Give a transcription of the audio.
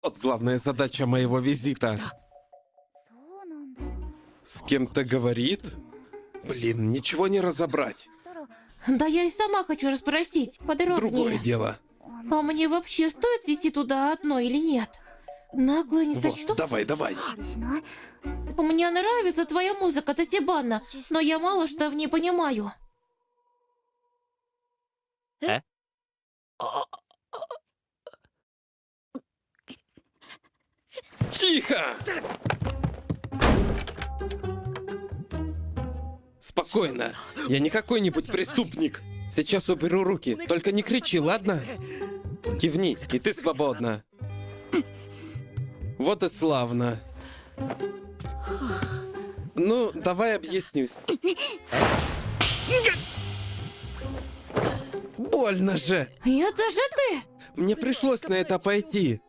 Вот главная задача моего визита. С кем-то говорит? Блин, ничего не разобрать. Да я и сама хочу расспросить подробнее. Другое дело. А мне вообще стоит идти туда одной или нет? Нагло не сочту. Вот, давай. Мне нравится твоя музыка, Татибана, но я мало что в ней понимаю. Тихо! Спокойно. Я не какой-нибудь преступник. Сейчас уберу руки. Только не кричи, ладно? Кивни, и ты свободна. Вот и славно. Ну, давай объяснюсь. Больно же. Это же ты! Мне пришлось на это пойти.